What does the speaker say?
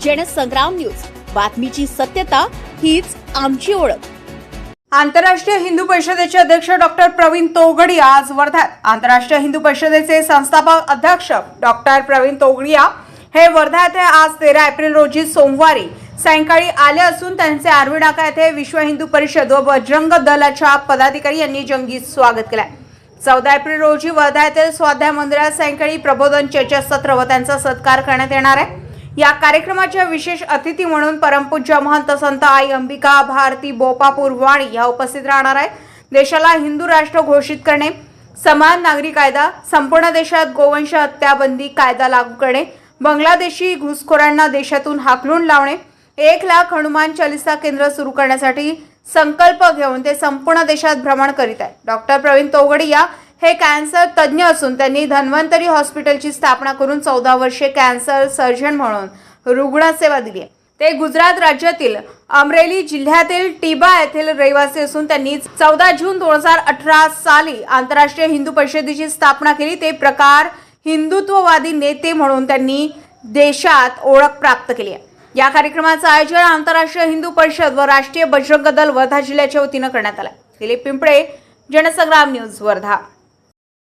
Jansangram news, बातमीची सत्यता हीच आमची ओळख। आंतरराष्ट्रीय हिंदू परिषदेचे अध्यक्ष डॉक्टर प्रवीण तोगडिया आज वर्ध्यात। आंतरराष्ट्रीय हिंदू परिषदेचे संस्थापक अध्यक्ष डॉक्टर प्रवीण तोगडिया हे वर्ध्यात आज 13 एप्रिल रोजी सोमवारी सायंकाळी आले असून त्यांचे आर्वी नाका येथे विश्व हिंदू परिषद व बजरंग दलाच्या पदाधिकारी यांनी जंगी स्वागत केले। 14 एप्रिल रोजी वर्धा येथील स्वाध्याय मंदिरात सायंकाळी प्रबोधन चर्चा सत्र व त्यांचा सत्कार करण्यात येणार आहे। या कार्यक्रमाच्या विशेष अतिथी म्हणून परमपूज्य महंत संत आई अंबिका भारती बोपापूर वाणी या उपस्थित राहणार आहेत। देशाला हिंदू राष्ट्र घोषित करणे, समान नागरी कायदा, संपूर्ण देशात गोवंश हत्या बंदी कायदा लागू करणे, बांगलादेशी घुसखोरांना देशातून हाकलून लावणे, 1 लाख हनुमान चालीसा केंद्र सुरू करण्यासाठी संकल्प घेऊन ते संपूर्ण देशात भ्रमण करीत आहेत। डॉक्टर प्रवीण तोगडिया हे कॅन्सर तज्ञ असून त्यांनी धन्वंतरी हॉस्पिटलची स्थापना करून 14 वर्षे कॅन्सर सर्जन म्हणून रुग्णसेवा दिली आहे। ते गुजरात राज्यातील अमरेली जिल्ह्यातील टिबा येथील रहिवासी असून त्यांनी 14 जून 2018 साली आंतरराष्ट्रीय हिंदू परिषदेची स्थापना केली। ते प्रकार हिंदुत्ववादी नेते म्हणून त्यांनी देशात ओळख प्राप्त केली आहे। या कार्यक्रमाचं आयोजन आंतरराष्ट्रीय हिंदू परिषद व राष्ट्रीय बजरंग दल वर्धा जिल्ह्याच्या वतीने करण्यात आलं। दिलीप पिंपळे, जनसंग्राम न्यूज, वर्धा।